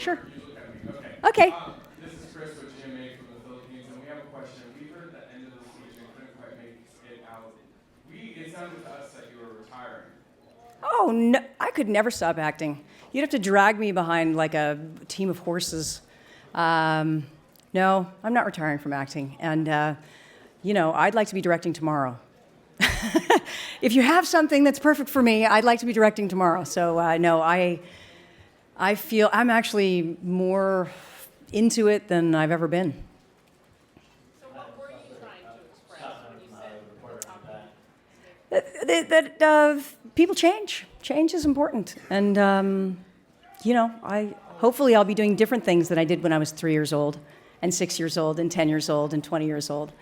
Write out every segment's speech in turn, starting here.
Sure. You look at me. Okay. This is Chris with GMA from the Philippines, and we have a question. We heard the end of the speech and couldn't quite make it out. It sounded to us that you were retiring. Oh, no, I could never stop acting. You'd have to drag me behind like a team of horses. No, I'm not retiring from acting. And, I'd like to be directing tomorrow. If you have something that's perfect for me, I'd like to be directing tomorrow. So, no, I feel I'm actually more into it than I've ever been. So what were you trying to express when you said That people change. Change is important. And, hopefully I'll be doing different things than I did when I was 3 years old and 6 years old and 10 years old and 20 years old.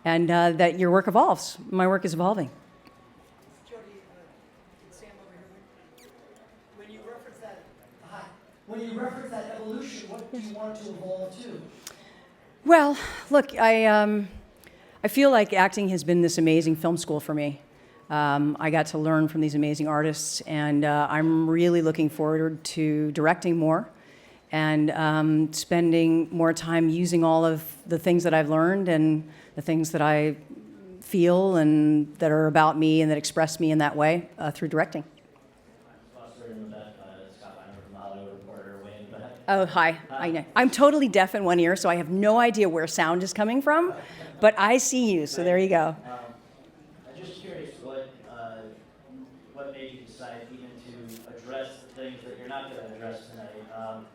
And that your work evolves. My work is evolving. Jodie, Sam over here. When you reference that evolution, what do you want to evolve to? Well, look, I feel like acting has been this amazing film school for me. I got to learn from these amazing artists, and I'm really looking forward to directing more and spending more time using all of the things that I've learned and the things that I feel and that are about me and that express me in that way through directing. Oh, hi. I know. I'm totally deaf in one ear, so I have no idea where sound is coming from, but I see you, so there you go. I'm just curious what made you decide even to address things that you're not going to address tonight.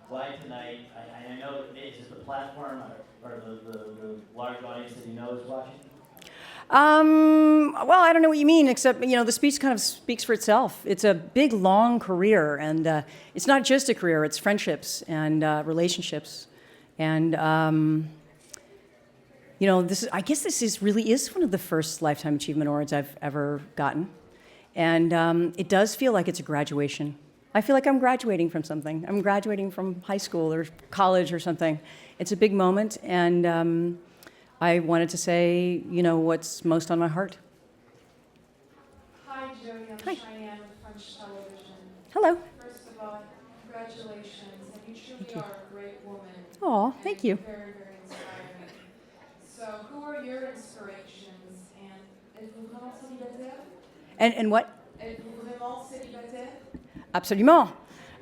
Why tonight? I know, is it the platform or the large audience that you know is watching? Well, I don't know what you mean, except, the speech kind of speaks for itself. It's a big, long career, and it's not just a career, it's friendships and relationships. And, I guess this really is one of the first Lifetime Achievement Awards I've ever gotten. And it does feel like it's a graduation. I feel like I'm graduating from something. I'm graduating from high school or college or something. It's a big moment, and I wanted to say, what's most on my heart. Hi, Jodie. I'm Hi. Cheyenne with French Television. Hello. First of all, congratulations, and you truly are a great woman. Aw, thank you. Very, very inspiring. So, who are your inspirations? And êtes-vous vraiment célibataire? And what? Êtes-vous vraiment célibataire? Absolument.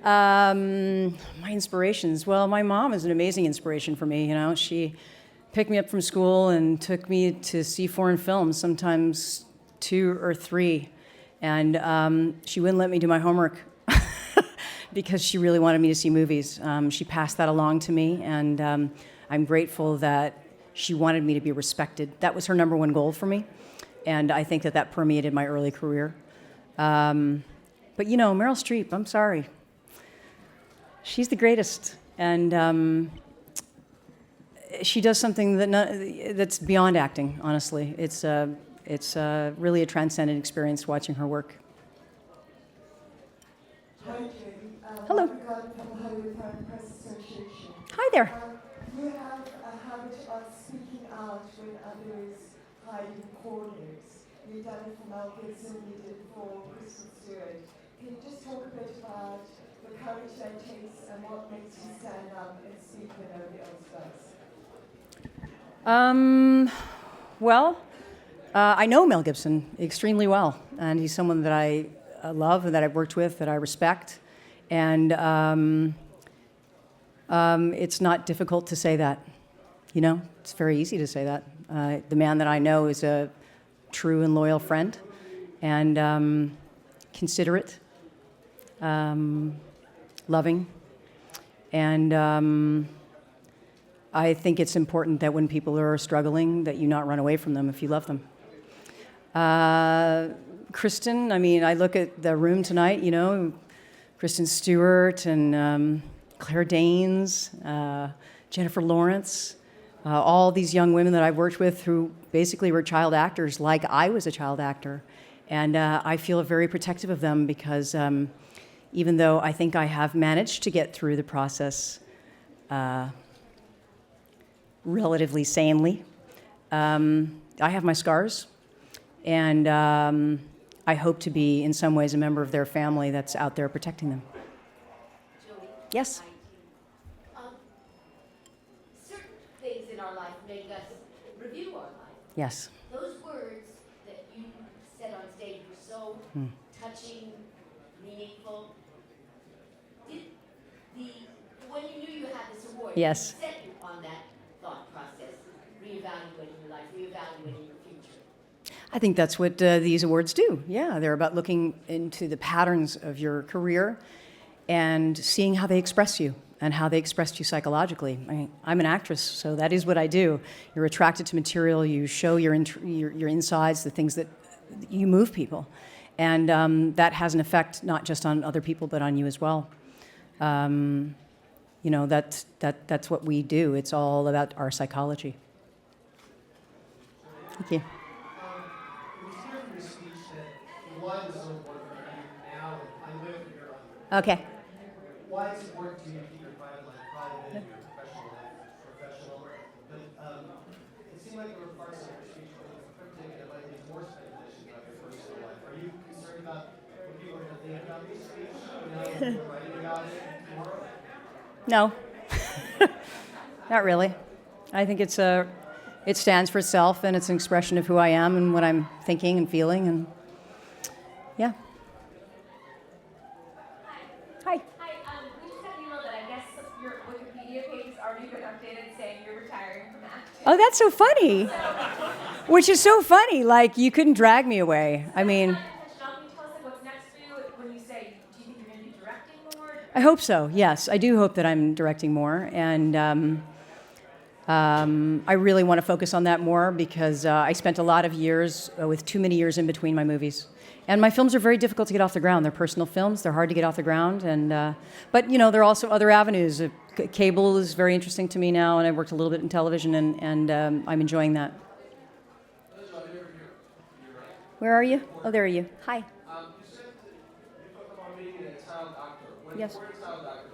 My inspirations. Well, my mom is an amazing inspiration for me. She picked me up from school and took me to see foreign films, sometimes 2 or 3. And she wouldn't let me do my homework because she really wanted me to see movies. She passed that along to me, and I'm grateful that she wanted me to be respected. That was her number one goal for me, and I think that permeated my early career. But Meryl Streep, I'm sorry. She's the greatest, and she does something that's beyond acting, honestly. It's really a transcendent experience watching her work. Hi, Jodie. Hello. Regarding the Hollywood Press Association. Hi there. You have a habit of speaking out when others hide in corners. You've done it for Mel Gibson, you did it for Kristen Stewart. Can you just talk a bit about the courage that takes and what makes you stand up and speak when nobody else does? Well, I know Mel Gibson extremely well, and he's someone that I love and that I've worked with, that I respect. And it's not difficult to say that. It's very easy to say that. The man that I know is a true and loyal friend, and considerate, loving, and I think it's important that when people are struggling, that you not run away from them if you love them. Kristen, I look at the room tonight, Kristen Stewart and Claire Danes, Jennifer Lawrence, all these young women that I've worked with who basically were child actors like I was a child actor. And I feel very protective of them because even though I think I have managed to get through the process relatively sanely, I have my scars. And I hope to be, in some ways, a member of their family that's out there protecting them. Jodie? Yes? our life make us review our life. Yes. Those words that you said on stage were so touching, meaningful. When you knew you had this award, Yes. it set you on that thought process, reevaluating your life, reevaluating your future. I think that's what these awards do. Yeah, they're about looking into the patterns of your career and seeing how they express you and how they express you psychologically. I'm an actress, so that is what I do. You're attracted to material, you show your insides, the things that you move people. And that has an effect not just on other people, but on you as well. You know, that's what we do. It's all about our psychology. Thank you. It was clear from your speech that why it was so important for you now, and I live here on Okay. why it's important to you to keep your private life private and your professional life professional. But it seemed like there were parts of your speech where it was cryptic and it might leave more speculation about your personal life. Are you concerned about what people are going to think about this speech now that you're writing about it tomorrow? No, not really. I think it stands for itself, and it's an expression of who I am and what I'm thinking and feeling, and yeah. Hi. Hi, we just got an email that I guess your Wikipedia page has already been updated saying you're retiring from acting. Oh, that's so funny. Which is so funny. Like, you couldn't drag me away. I mean, Tell us what's next for you when you say, do you think you're going to be directing more? I hope so. Yes, I do hope that I'm directing more, and I really want to focus on that more because I spent a lot of years with too many years in between my movies. And my films are very difficult to get off the ground. They're personal films. They're hard to get off the ground. And but, you know, there are also other avenues. Cable is very interesting to me now, and I've worked a little bit in television, and I'm enjoying that. Where are you? Oh, there are you. Hi. You said you talked about being a child actor. When Yes. you were a child actor,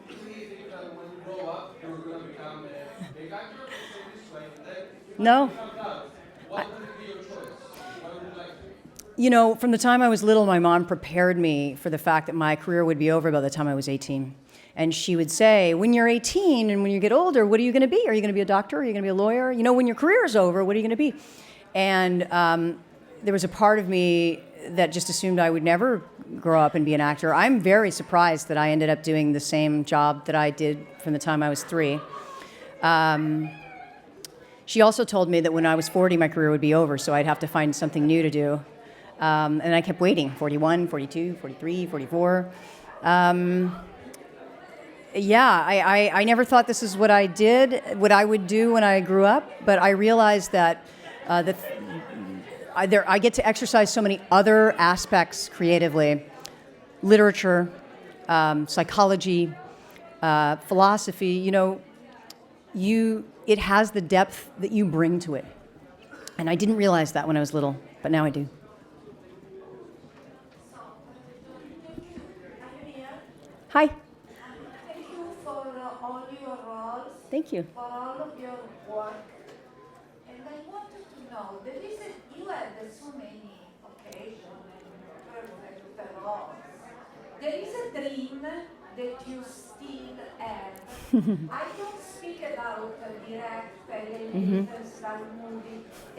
do you think that when you grow up, you were going to become a big actor? So this way, and then if you No. become that, what would be your choice? What would you like to do? You know, from the time I was little, my mom prepared me for the fact that my career would be over by the time I was 18. And she would say, when you're 18 and when you get older, what are you going to be? Are you going to be a doctor? Are you going to be a lawyer? You know, when your career is over, what are you going to be? And there was a part of me that just assumed I would never grow up and be an actor. I'm very surprised that I ended up doing the same job that I did from the time I was 3. She also told me that when I was 40, my career would be over, so I'd have to find something new to do. And I kept waiting, 41, 42, 43, 44. Yeah, I never thought this is what I would do when I grew up, but I realized that I get to exercise so many other aspects creatively: literature, psychology, philosophy. You know, it has the depth that you bring to it, and I didn't realize that when I was little, but now I do. Hi. Thank you for all your roles. Thank you. For all of your work. And I wanted to know, you had so many occasions and perfect roles. There is a dream that you still have. I don't speak about a direct style movie. A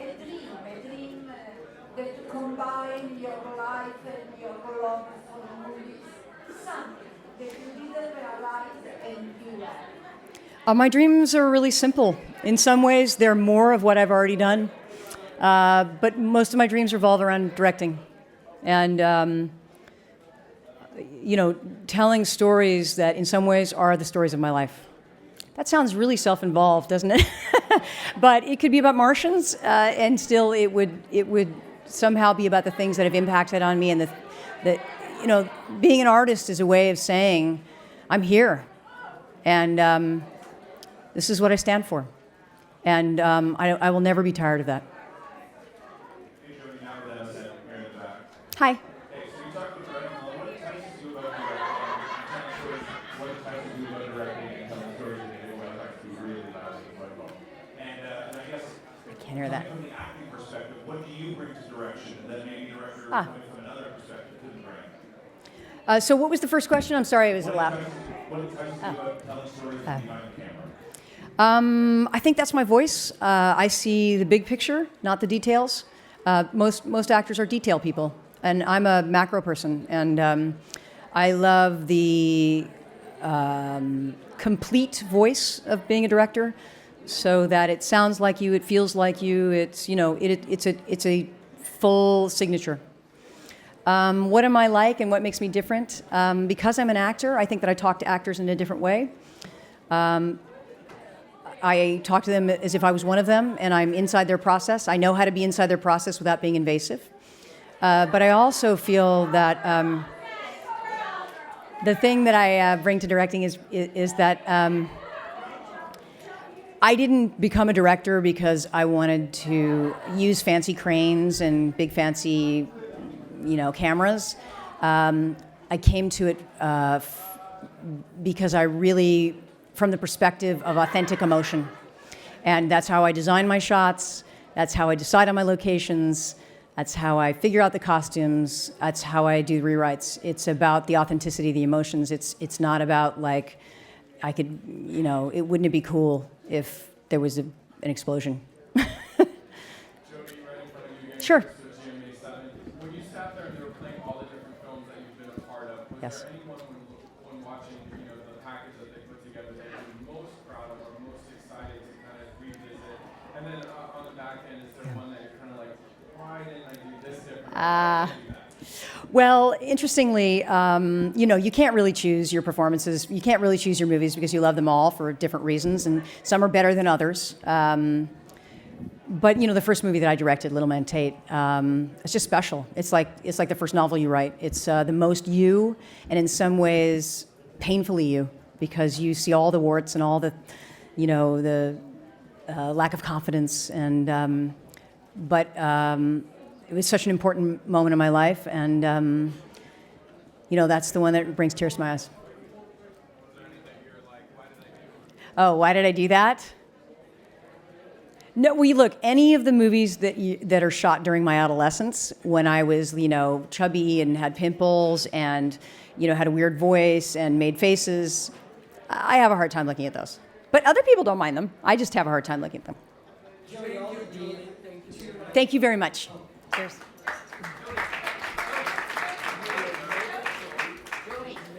dream that combine your life and your love for movies. Something that you didn't realize and you have. My dreams are really simple. In some ways, they're more of what I've already done. But most of my dreams revolve around directing. And, you know, telling stories that in some ways are the stories of my life. That sounds really self-involved, doesn't it? But it could be about Martians, and still it would somehow be about the things that have impacted on me, and that you know, being an artist is a way of saying, I'm here, and this is what I stand for, and I will never be tired of that. Hey, Jodie, now that I'm here in the back. Hi. Hey, so you talked about directing. What entices you about directing? What entices you about directing and telling stories in a way that actually really lasts and quite well? And I guess, I can't hear that. from the acting perspective, what do you bring to direction that maybe director coming from another perspective couldn't bring? So what was the first question? I'm sorry, it was loud. What entices you about telling stories behind the camera? I think that's my voice. I see the big picture, not the details. Most actors are detail people, and I'm a macro person, and I love the complete voice of being a director, so that it sounds like you, it feels like you. It's it's a full signature. What am I like, and what makes me different? Because I'm an actor, I think that I talk to actors in a different way. I talk to them as if I was one of them, and I'm inside their process. I know how to be inside their process without being invasive. But I also feel that the thing that I bring to directing is that I didn't become a director because I wanted to use fancy cranes and big fancy, cameras. I came to it because I really, from the perspective of authentic emotion. And that's how I design my shots. That's how I decide on my locations. That's how I figure out the costumes. That's how I do rewrites. It's about the authenticity of the emotions. It's not about like, wouldn't it be cool if there was an explosion? Jodie, right in front of you again. Sure. GMA 7. When you sat there and you were playing all the different films that you've been a part of, was Yes. there anyone when watching the package that they put together that you're most proud of or most excited to kind of revisit? And then on the back end, is there one that you're kind of like, why didn't I do this differently? Well, interestingly, you can't really choose your performances. You can't really choose your movies because you love them all for different reasons, and some are better than others. But the first movie that I directed, Little Man Tate, it's just special. It's like the first novel you write. It's the most you, and in some ways, painfully you, because you see all the warts and all the, the lack of confidence, and but. It was such an important moment in my life, and that's the one that brings tears to my eyes. Oh, why did I do that? No, look, any of the movies that are shot during my adolescence, when I was, chubby and had pimples and, had a weird voice and made faces, I have a hard time looking at those. But other people don't mind them. I just have a hard time looking at them. Thank you very much. Cheers.